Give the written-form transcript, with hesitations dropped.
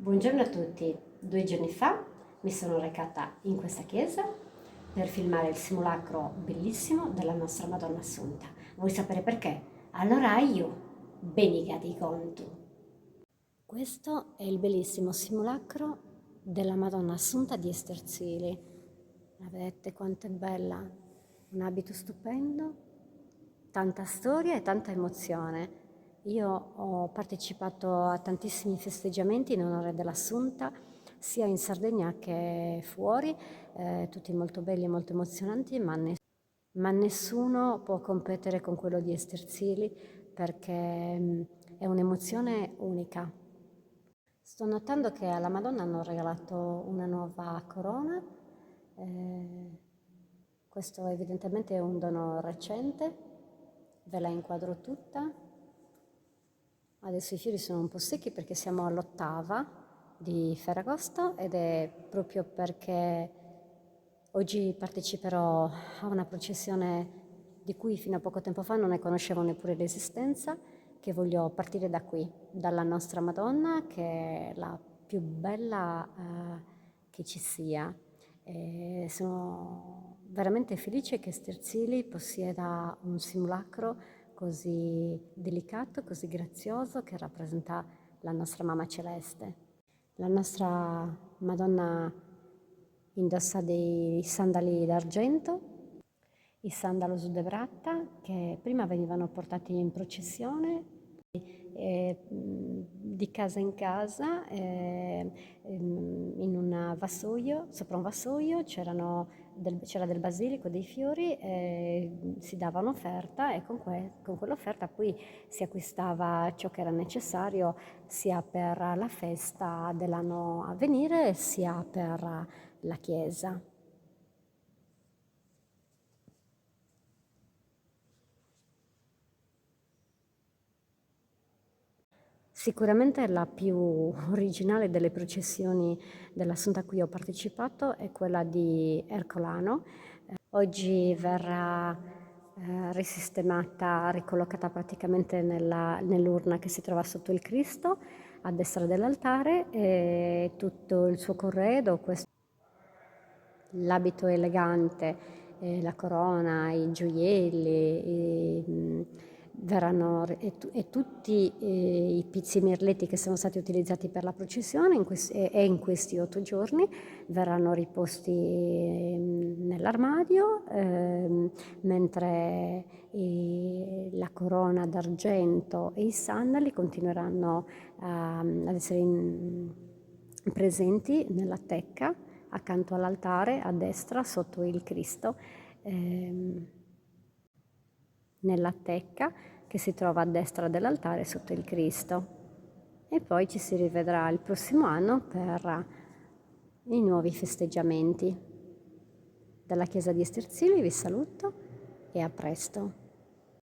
Buongiorno a tutti. 2 giorni fa mi sono recata in questa chiesa per filmare il simulacro bellissimo della nostra Madonna Assunta. Vuoi sapere perché? Allora io, benigati conto. Questo è il bellissimo simulacro della Madonna Assunta di Esterzili. La vedete quanto è bella? Un abito stupendo, tanta storia e tanta emozione. Io ho partecipato a tantissimi festeggiamenti in onore dell'Assunta, sia in Sardegna che fuori, tutti molto belli e molto emozionanti, ma nessuno può competere con quello di Esterzili perché è un'emozione unica. Sto notando che alla Madonna hanno regalato una nuova corona, questo evidentemente è un dono recente, ve la inquadro tutta. Adesso i fiori sono un po' secchi perché siamo all'8ª di Ferragosto ed è proprio perché oggi parteciperò a una processione di cui fino a poco tempo fa non ne conoscevo neppure l'esistenza, che voglio partire da qui, dalla nostra Madonna, che è la più bella che ci sia. E sono veramente felice che Sterzili possieda un simulacro così delicato, così grazioso, che rappresenta la nostra Mamma Celeste. La nostra Madonna indossa dei sandali d'argento, i sandalo de Bratta, che prima venivano portati in processione di casa in casa, in un vassoio, sopra un vassoio c'era del basilico, dei fiori, si dava un'offerta e con quell'offerta poi si acquistava ciò che era necessario sia per la festa dell'anno a venire sia per la chiesa. Sicuramente la più originale delle processioni dell'Assunta a cui ho partecipato è quella di Ercolano. Oggi verrà risistemata, ricollocata praticamente nell'urna che si trova sotto il Cristo, a destra dell'altare, e tutto il suo corredo, l'abito elegante, la corona, i gioielli, e tutti i pizzi merletti che sono stati utilizzati per la processione in questi 8 giorni verranno riposti nell'armadio, mentre la corona d'argento e i sandali continueranno ad essere presenti nella tecca accanto all'altare a destra sotto il Cristo, nella tecca che si trova a destra dell'altare sotto il Cristo. E poi ci si rivedrà il prossimo anno per i nuovi festeggiamenti. Dalla Chiesa di Esterzili vi saluto e a presto.